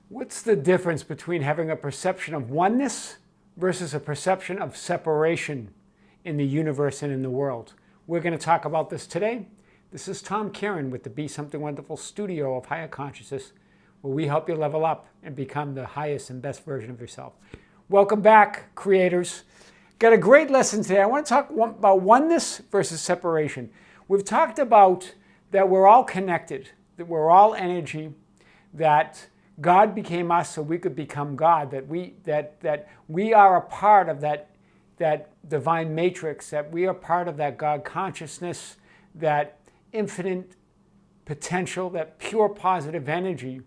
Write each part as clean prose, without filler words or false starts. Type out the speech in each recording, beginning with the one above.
What's the difference between having a perception of oneness versus a perception of separation in the universe and in the world? We're going to talk about this today. This is Tom Kieran with the Be Something Wonderful studio of Higher Consciousness, where we help you level up and become the highest and best version of yourself. Welcome back, creators. Got a great lesson today. I want to talk about oneness versus separation. We've talked about that we're all connected, that we're all energy, that God became us so we could become God, that we are a part of that divine matrix, that we are part of that God consciousness, that infinite potential, that pure positive energy.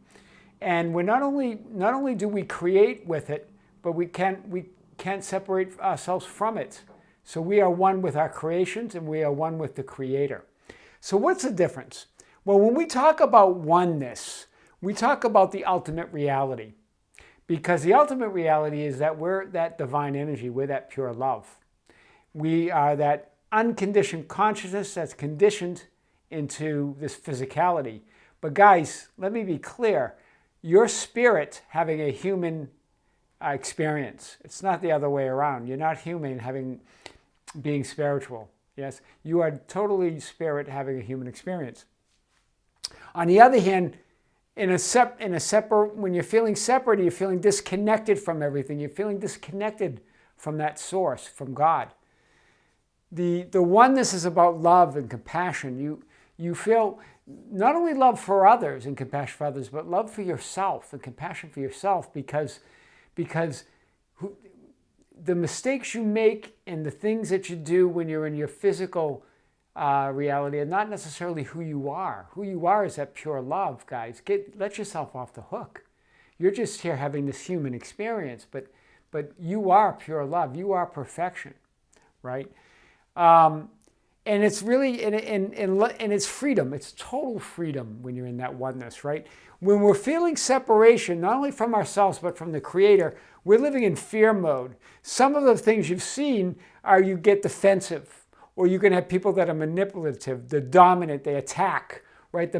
And we're not only do we create with it, but we can't separate ourselves from it. So we are one with our creations and we are one with the Creator. So what's the difference? Well, when we talk about oneness, we talk about the ultimate reality, because the ultimate reality is that we're that divine energy, we're that pure love. We are that unconditioned consciousness that's conditioned into this physicality. But guys, let me be clear, your spirit having a human experience. It's not the other way around. You're not human being spiritual. Yes, you are totally spirit having a human experience. On the other hand, when you're feeling separate, you're feeling disconnected from everything. You're feeling disconnected from that source, from God. The oneness is about love and compassion. You feel not only love for others and compassion for others, but love for yourself and compassion for yourself, because the mistakes you make and the things that you do when you're in your physical reality are not necessarily who you are. Who you are is that pure love, guys. Let yourself off the hook. You're just here having this human experience, but you are pure love. You are perfection, right? And it's really, and it's freedom. It's total freedom when you're in that oneness, right? When we're feeling separation, not only from ourselves, but from the Creator, we're living in fear mode. Some of the things you've seen are you get defensive, or you can have people that are manipulative, they're dominant, they attack, right?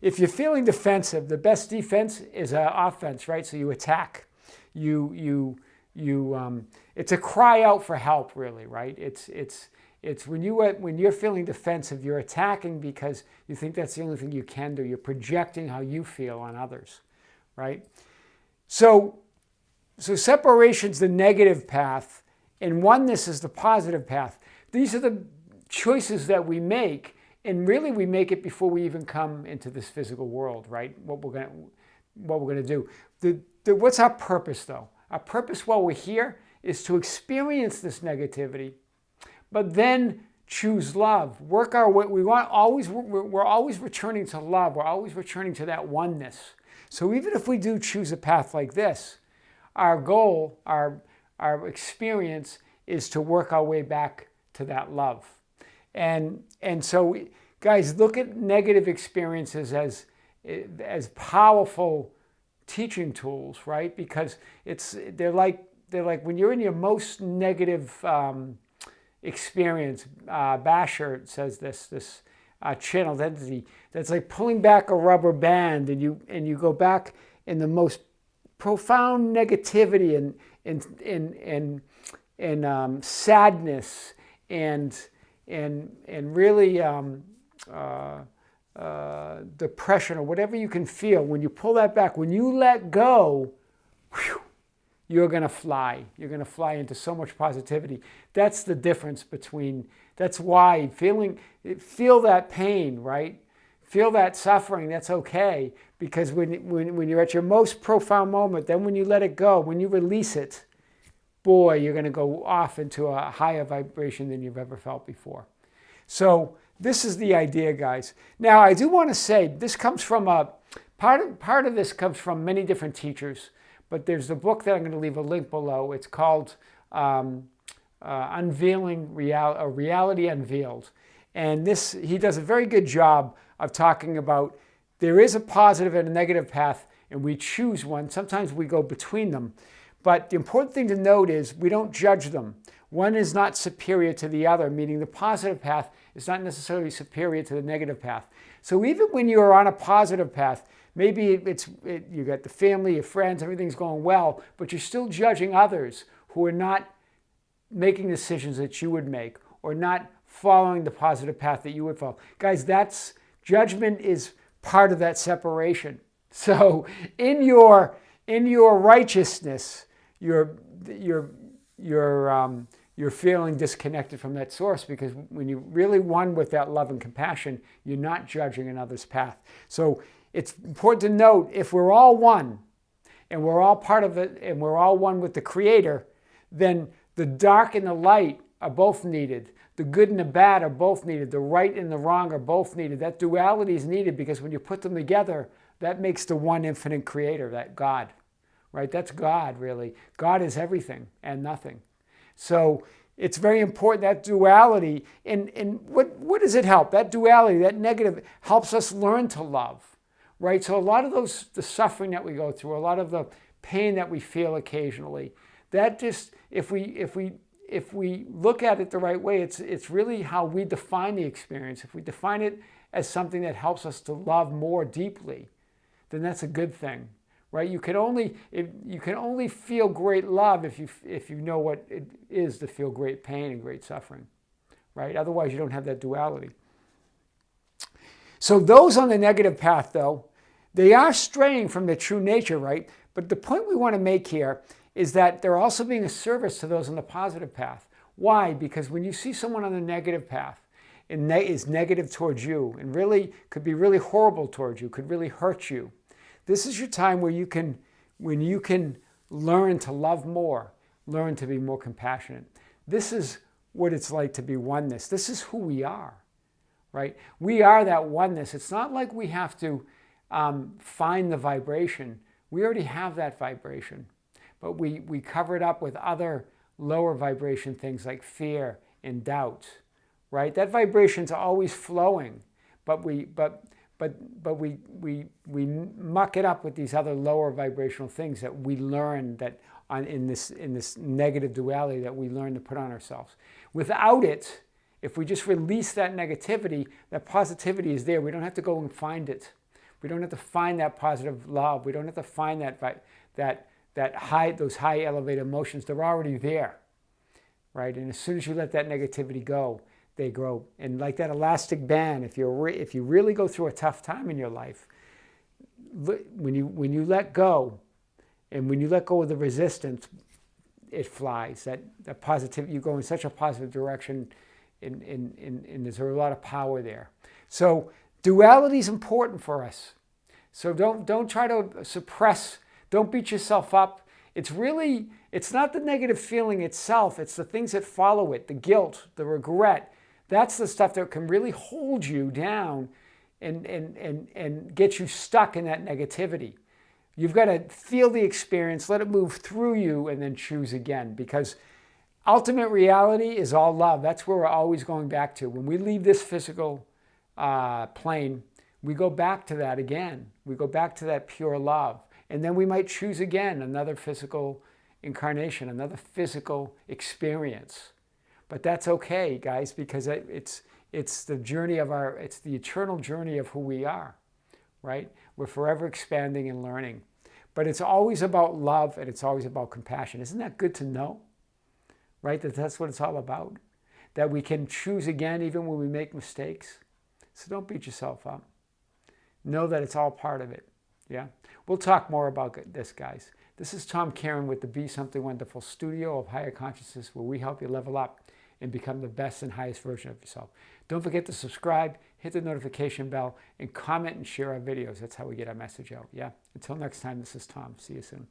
If you're feeling defensive, the best defense is offense, right? So you attack. It's a cry out for help, really, right? It's when you're feeling defensive, you're attacking because you think that's the only thing you can do. You're projecting how you feel on others, right? So separation's the negative path, and oneness is the positive path. These are the choices that we make, and really we make it before we even come into this physical world, right? What we're gonna do. What's our purpose, though? Our purpose while we're here is to experience this negativity, but then choose love. Work our way. We're always returning to love. We're always returning to that oneness. So even if we do choose a path like this, our goal, our experience is to work our way back to that love. And so, guys, look at negative experiences as powerful teaching tools, right? Because they're like when you're in your most negative experience. Basher says this channeled entity that's like pulling back a rubber band, and you go back in the most profound negativity and sadness and really depression or whatever you can feel. When you pull that back, when you let go, whew, you're going to fly. You're going to fly into so much positivity. That's the difference that's why feel that pain, right? Feel that suffering, that's okay. Because when you're at your most profound moment, then when you let it go, when you release it, boy, you're going to go off into a higher vibration than you've ever felt before. So this is the idea, guys. Now, I do want to say this comes from part of this comes from many different teachers, but there's the book that I'm going to leave a link below. It's called Unveiling Reality Unveiled. And he does a very good job of talking about there is a positive and a negative path, and we choose one. Sometimes we go between them. But the important thing to note is we don't judge them. One is not superior to the other, meaning the positive path is not necessarily superior to the negative path. So even when you're on a positive path, Maybe you got the family, your friends, everything's going well, but you're still judging others who are not making decisions that you would make or not following the positive path that you would follow. Guys, judgment is part of that separation. So in your righteousness, you're feeling disconnected from that source, because when you really one with that love and compassion, you're not judging another's path. So it's important to note, if we're all one and we're all part of it and we're all one with the Creator, then the dark and the light are both needed. The good and the bad are both needed. The right and the wrong are both needed. That duality is needed, because when you put them together, that makes the one infinite Creator, that God, right? That's God, really. God is everything and nothing. So it's very important, that duality. And what does it help? That duality, that negative, helps us learn to love, right? So a lot of the suffering that we go through, a lot of the pain that we feel occasionally, that just, if we look at it the right way, it's really how we define the experience. If we define it as something that helps us to love more deeply, then that's a good thing, right? You can only feel great love if you know what it is to feel great pain and great suffering, right? Otherwise, you don't have that duality. So those on the negative path, though, they are straying from their true nature, right? But the point we want to make here is that they're also being a service to those on the positive path. Why? Because when you see someone on the negative path and is negative towards you, and really could be really horrible towards you, could really hurt you, this is your time where you can learn to love more, learn to be more compassionate. This is what it's like to be oneness. This is who we are, right? We are that oneness. It's not like we have to find the vibration. We already have that vibration. But we cover it up with other lower vibration things like fear and doubt, right? That vibration's always flowing, but we muck it up with these other lower vibrational things that we learn in this negative duality that we learn to put on ourselves. Without it, if we just release that negativity, that positivity is there. We don't have to go and find it. We don't have to find that positive love. We don't have to find those high elevated emotions. They're already there, right? And as soon as you let that negativity go, they grow. And like that elastic band, if you really go through a tough time in your life, when you let go, and when you let go of the resistance, it flies. That positivity, you go in such a positive direction, and there's a lot of power there. So duality is important for us. So don't try to suppress. Don't beat yourself up. It's not the negative feeling itself. It's the things that follow it, the guilt, the regret. That's the stuff that can really hold you down and get you stuck in that negativity. You've got to feel the experience, let it move through you, and then choose again. Because ultimate reality is all love. That's where we're always going back to. When we leave this physical plane, we go back to that again. We go back to that pure love. And then we might choose again another physical incarnation, another physical experience. But that's okay, guys, because it's the journey it's the eternal journey of who we are, right? We're forever expanding and learning. But it's always about love, and it's always about compassion. Isn't that good to know? Right? That's what it's all about. That we can choose again even when we make mistakes. So don't beat yourself up. Know that it's all part of it. Yeah? We'll talk more about this, guys. This is Tom Caron with the Be Something Wonderful studio of Higher Consciousness, where we help you level up and become the best and highest version of yourself. Don't forget to subscribe, hit the notification bell, and comment and share our videos. That's how we get our message out. Yeah? Until next time, this is Tom. See you soon.